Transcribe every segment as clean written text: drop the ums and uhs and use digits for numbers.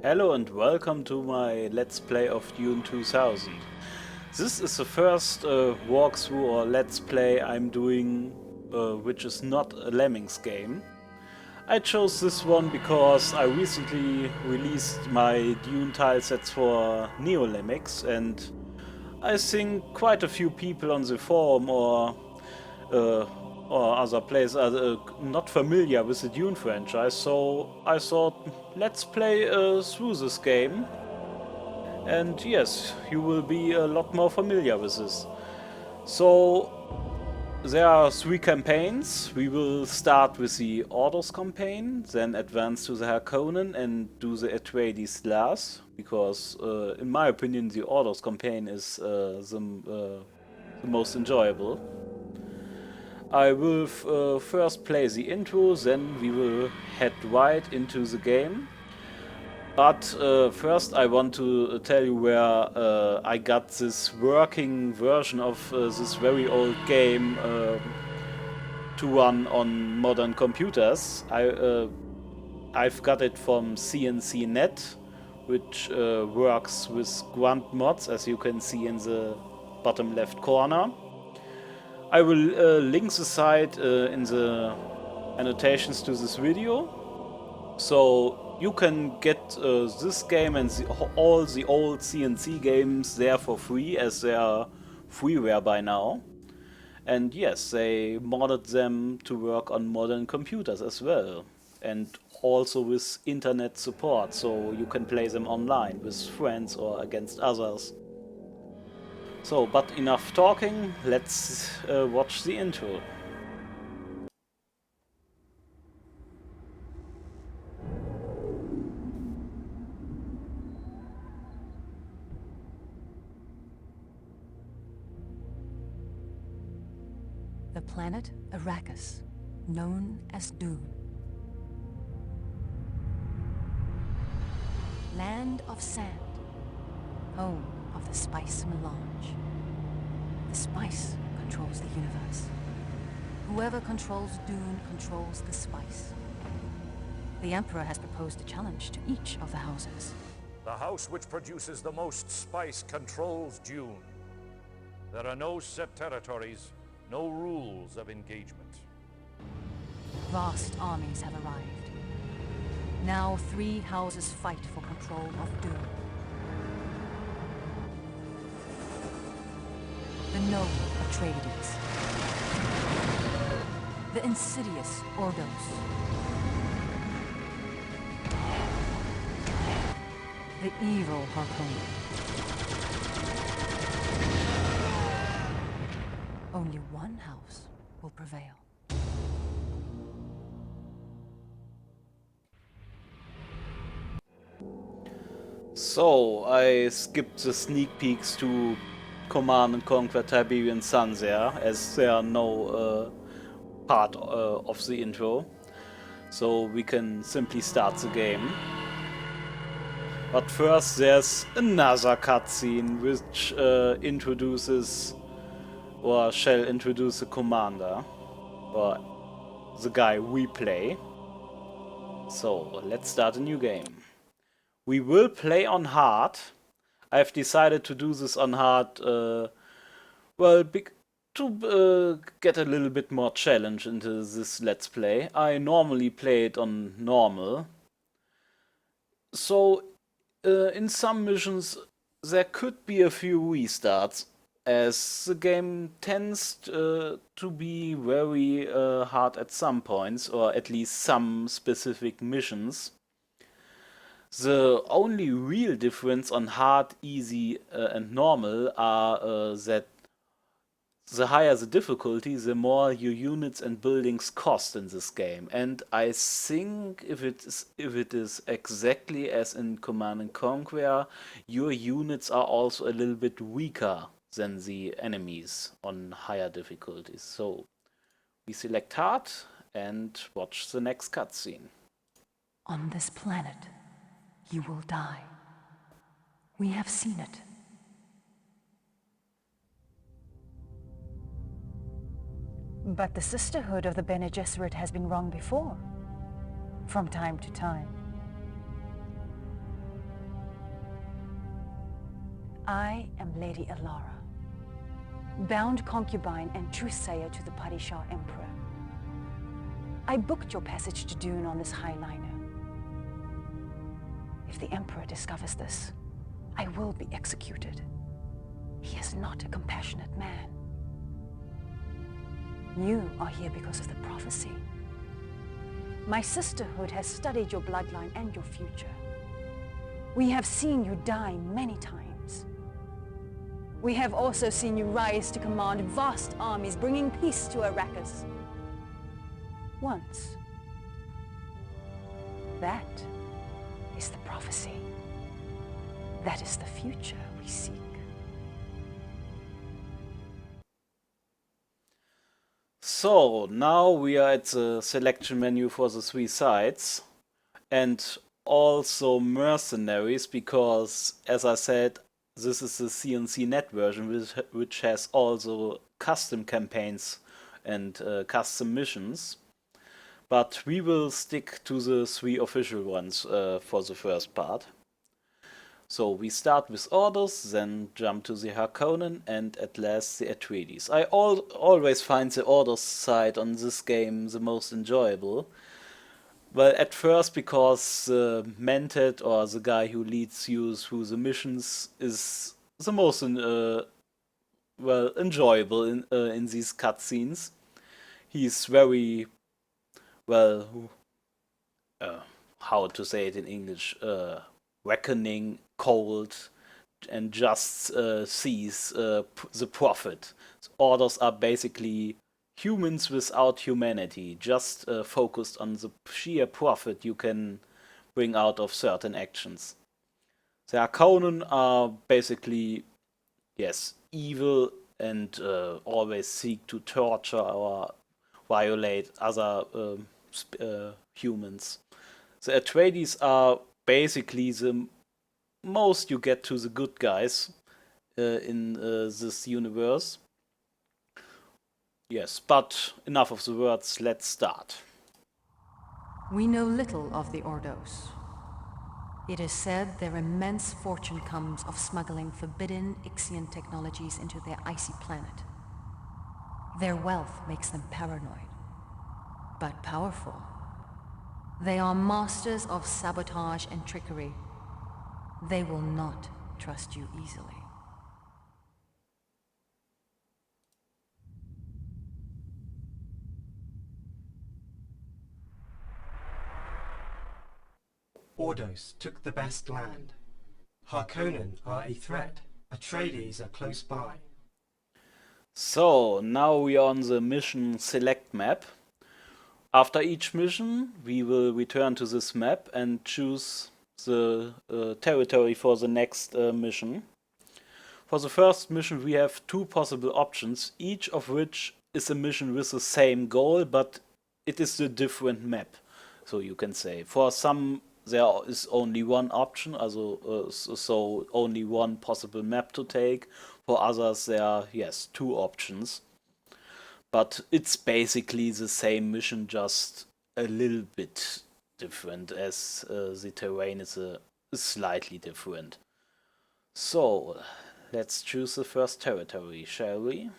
Hello and welcome to my Let's Play of Dune 2000. This is the first walkthrough or Let's Play I'm doing which is not a Lemmings game. I chose this one because I recently released my Dune tilesets for NeoLemmix, and I think quite a few people on the forum uh, or other players are not familiar with the Dune franchise, so I thought let's play through this game, and yes, you will be a lot more familiar with this. So there are 3 campaigns. We will start with the Ordos campaign, then advance to the Harkonnen and do the Atreides last, because in my opinion the Ordos campaign is the most enjoyable. I will first play the intro, then we will head right into the game. But first I want to tell you where I got this working version of this very old game to run on modern computers. I've got it from CNCnet, which works with grunt mods, as you can see in the bottom left corner. I will link the site in the annotations to this video, so you can get this game and all the old CNC games there for free, as they are freeware by now. And yes, they modded them to work on modern computers as well, and also with internet support, so you can play them online with friends or against others. So, but enough talking, let's watch the intro. The planet Arrakis, known as Dune. Land of sand, home of the spice melange. The spice controls the universe. Whoever controls Dune controls the spice. The Emperor has proposed a challenge to each of the houses. The house which produces the most spice controls Dune. There are no set territories, no rules of engagement. Vast armies have arrived. Now 3 houses fight for control of Dune. The noble Atreides. The insidious Ordos. The evil Harkonnen. Only one house will prevail. So, I skipped the sneak peeks to Command and Conquer Tiberian Sun there, as they are no part of the intro. So we can simply start the game. But first there's another cutscene which introduces, or shall introduce, the commander, or the guy we play. So let's start a new game. We will play on hard. I've decided to do this on hard, well, to get a little bit more challenge into this let's play. I normally play it on normal. So in some missions there could be a few restarts, as the game tends to be very hard at some points, or at least some specific missions. The only real difference on hard, easy and normal are that the higher the difficulty, the more your units and buildings cost in this game. And I think if it is exactly as in Command and Conquer, your units are also a little bit weaker than the enemies on higher difficulties. So we select hard and watch the next cutscene. On this planet, you will die. We have seen it. But the Sisterhood of the Bene Gesserit has been wrong before, from time to time. I am Lady Alara, bound concubine and truthsayer to the Padishah Emperor. I booked your passage to Dune on this highliner. If the Emperor discovers this, I will be executed. He is not a compassionate man. You are here because of the prophecy. My sisterhood has studied your bloodline and your future. We have seen you die many times. We have also seen you rise to command vast armies, bringing peace to Arrakis. Once. That is the prophecy. That is the future we seek. So now we are at the selection menu for the 3 sides, and also mercenaries, because as I said, this is the CNC net version, which has also custom campaigns and custom missions. But we will stick to the 3 official ones for the first part. So we start with Ordos, then jump to the Harkonnen, and at last the Atreides. I always find the Ordos side on this game the most enjoyable. Well, at first because the Mentat, or the guy who leads you through the missions, is the most well, enjoyable in these cutscenes. He's very, well, how to say it in English, reckoning, cold, and just sees the profit. Orders are basically humans without humanity, just focused on the sheer profit you can bring out of certain actions. The Harkonnen are basically, yes, evil and always seek to torture or violate other humans. The Atreides are basically the most you get to the good guys in this universe. Yes, but enough of the words, let's start. We know little of the Ordos. It is said their immense fortune comes of smuggling forbidden Ixian technologies into their icy planet. Their wealth makes them paranoid, but powerful. They are masters of sabotage and trickery. They will not trust you easily. Ordos took the best land. Harkonnen are a threat. Atreides are close by. So, now we are on the mission select map. After each mission, we will return to this map and choose the territory for the next mission. For the first mission, we have 2 possible options, each of which is a mission with the same goal, but it is a different map, so you can say. For some, there is only one option, so only one possible map to take. For others, there are, yes, 2 options. But it's basically the same mission, just a little bit different, as the terrain is slightly different. So, let's choose the first territory, shall we?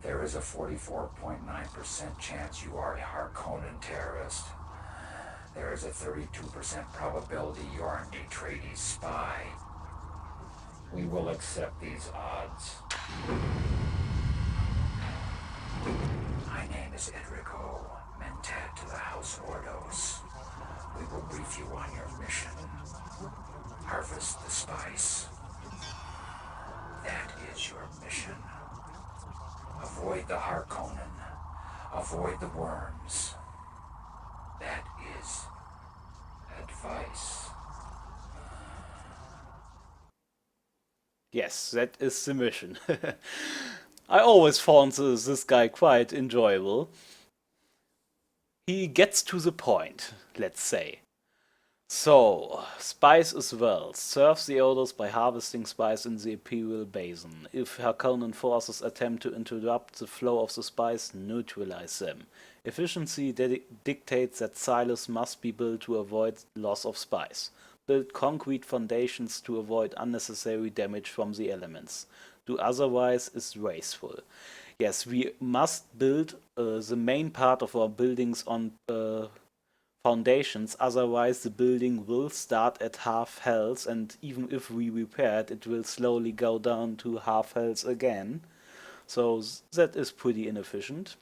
There is a 44.9% chance you are a Harkonnen terrorist. There is a 32% probability you are an Atreides spy. We will accept these odds. My name is Edrico, Mentat to the House Ordos. We will brief you on your mission. Harvest the spice. That is your mission. Avoid the Harkonnen. Avoid the worms. That is advice. Yes, that is the mission. I always found this guy quite enjoyable. He gets to the point, let's say. So, spice as well. Serve the Ordos by harvesting spice in the Imperial Basin. If Harkonnen forces attempt to interrupt the flow of the spice, neutralize them. Efficiency dictates that silos must be built to avoid loss of spice. build concrete foundations to avoid unnecessary damage from the elements. Do otherwise is wasteful. Yes, we must build the main part of our buildings on foundations, otherwise the building will start at half health, and even if we repair it, it will slowly go down to half health again. So that is pretty inefficient.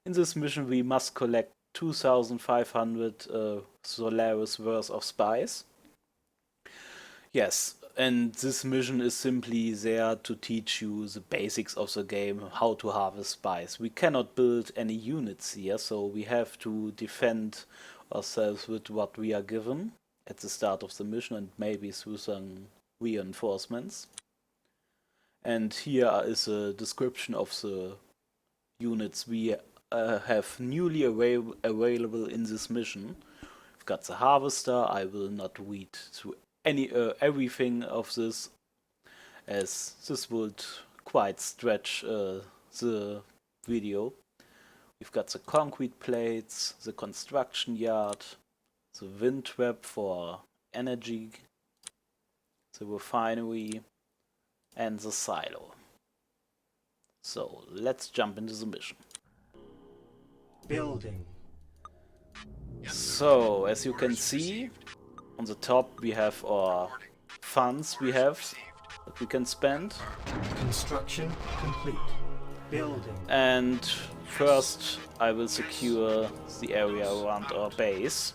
In this mission we must collect 2500 Solaris worth of spice. Yes, and this mission is simply there to teach you the basics of the game, how to harvest spice. We cannot build any units here, so we have to defend ourselves with what we are given at the start of the mission and maybe through some reinforcements. And here is a description of the units we have newly available in this mission. We've got the harvester. I will not read through everything of this, as this would quite stretch the video. We've got the concrete plates, the construction yard, the wind trap for energy, the refinery, and the silo. So let's jump into the mission. Building. So as you can see, on the top we have our funds that we can spend. Construction complete. Building. And first I will secure the area around our base.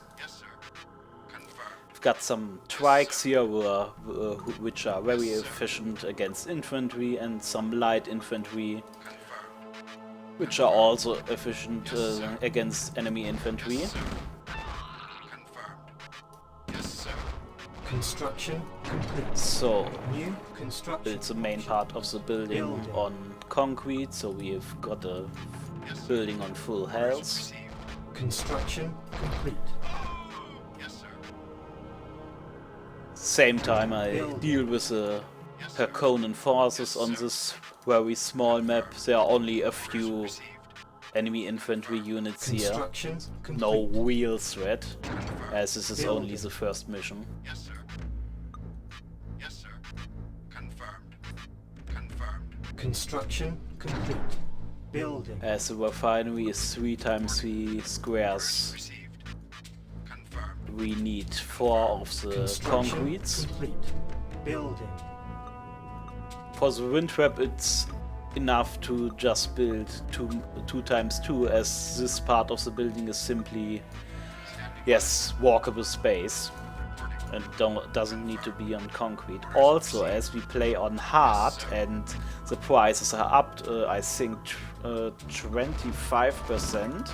We've got some trikes here which are very efficient against infantry, and some light infantry which are also efficient against enemy infantry. Construction complete. So New construction. it's the main part of the building on concrete, so we've got a building on full health. Construction complete. Same time I deal with the Harkonnen forces on this very small map. There are only a few enemy infantry units here. Construction complete. No real threat, as this is only the first mission. Construction complete. Building. As the refinery is 3 times 3 squares, we need 4 of the Construction concretes. complete. Building. For the wind trap it's enough to just build 2 times 2, as this part of the building is simply, yes, walkable space and doesn't need to be on concrete. Also, as we play on hard and the prices are up, I think 25%,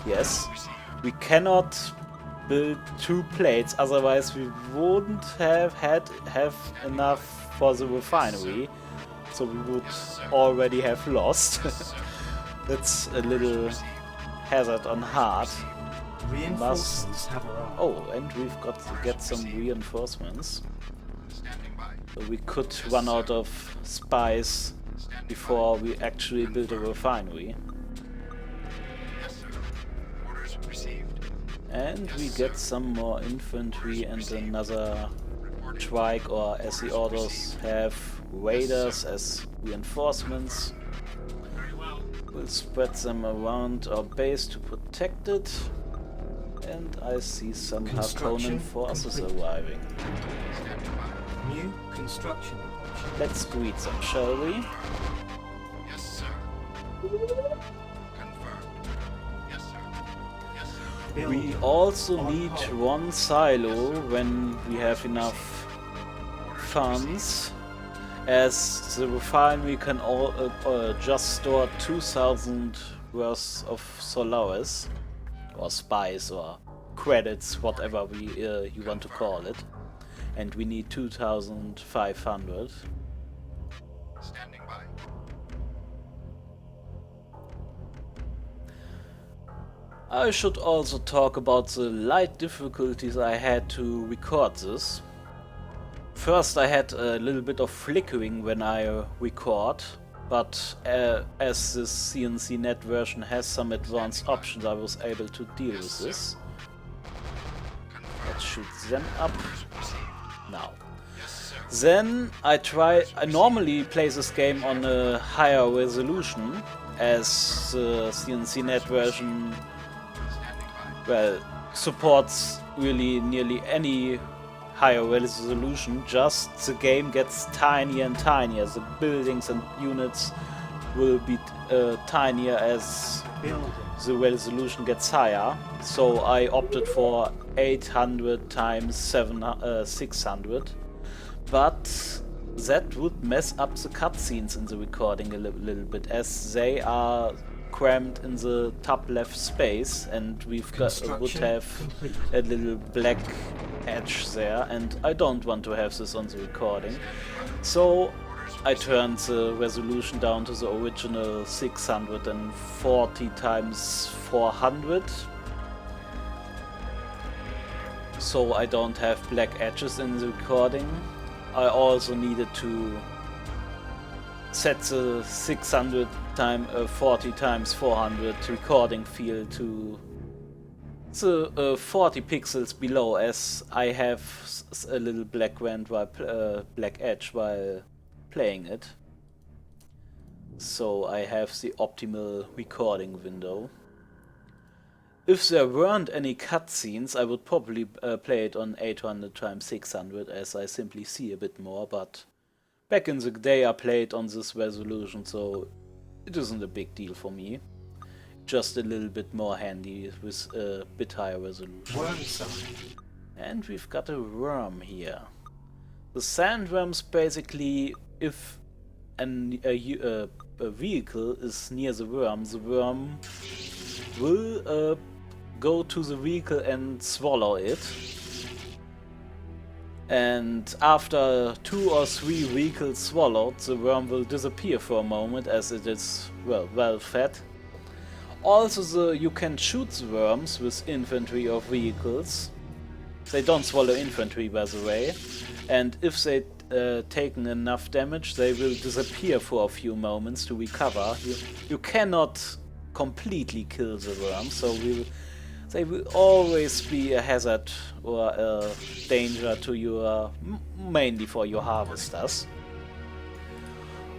yes, we cannot build 2 plates, otherwise we wouldn't have enough for the refinery, so we would already have lost. That's a little hazard on hard. Reinforcements have arrived. Oh, and we've got to get some reinforcements. So we could run out of spice before we actually build a refinery. And we get some more infantry and another trike, or as the Ordos have raiders as reinforcements. We'll spread them around our base to protect it. And I see some Harkonnen forces arriving. New construction. Let's greet them, shall we? Yes, sir. Confirmed. Yes, sir. Yes, sir. We also need 1 silo when we have enough funds, as the refinery can just store 2000 worth of Solaris, or spice, or credits, whatever you want to call it, and we need 2500. Standing by. I should also talk about the light difficulties I had to record this. First I had a little bit of flickering when I record, but as this CNCnet version has some advanced options, I was able to deal with this. let's shoot them up now. Then I normally play this game on a higher resolution, as the CNCnet version, well, supports really nearly any higher resolution, just the game gets tinier and tinier. The buildings and units will be tinier as the resolution gets higher. So I opted for 800 times 600. But that would mess up the cutscenes in the recording a little bit, as they are crammed in the top left space, and would have a little black edge there, and I don't want to have this on the recording. So I turned the resolution down to the original 640 times 400. So I don't have black edges in the recording. I also needed to set the 640 times 400 recording field to the 40 pixels below, as I have a little black rand black edge while playing it. So I have the optimal recording window. If there weren't any cutscenes, I would probably play it on 800 times 600, as I simply see a bit more, but back in the day I played on this resolution, so it isn't a big deal for me. Just a little bit more handy with a bit higher resolution. And we've got a worm here. The sandworms basically, if a vehicle is near the worm will go to the vehicle and swallow it. And after 2 or 3 vehicles swallowed, the worm will disappear for a moment, as it is well fed. Also, you can shoot the worms with infantry or vehicles. They don't swallow infantry, by the way. And if they taken enough damage, they will disappear for a few moments to recover. You cannot completely kill the worms, so they will always be a hazard or a danger to your, mainly for your harvesters.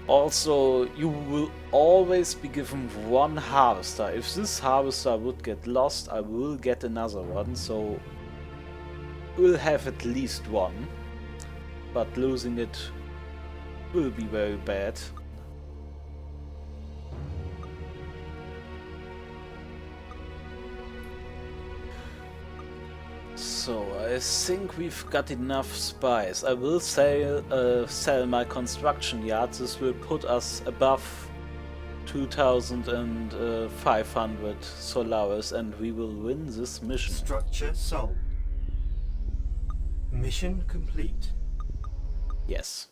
Also, you will always be given 1 harvester. If this harvester would get lost, I will get another one, so we'll have at least 1. But losing it will be very bad. So I think we've got enough spice. I will sell my construction yard. This will put us above 2,500 Solaris, and we will win this mission. Structure sold. Mission complete. Yes.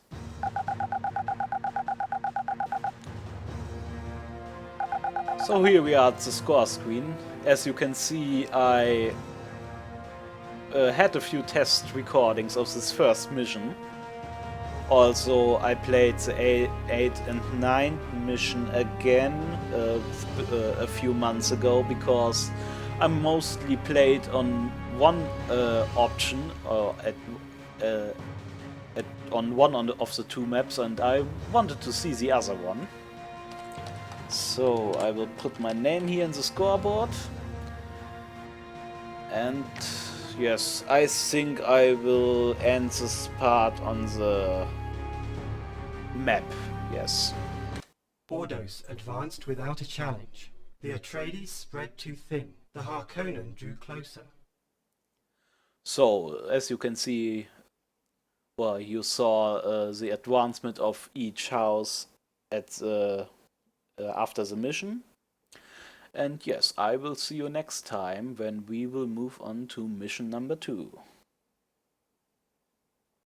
So here we are at the score screen. As you can see, I had a few test recordings of this first mission. Also, I played the 8 and 9 mission again a few months ago, because I mostly played on one option, or on one of the 2 maps, and I wanted to see the other one. So I will put my name here in the scoreboard. And yes, I think I will end this part on the map, yes. Ordos advanced without a challenge. The Atreides spread too thin. The Harkonnen drew closer. So, as you can see, well, you saw the advancement of each house at after the mission. And yes, I will see you next time when we will move on to mission number 2.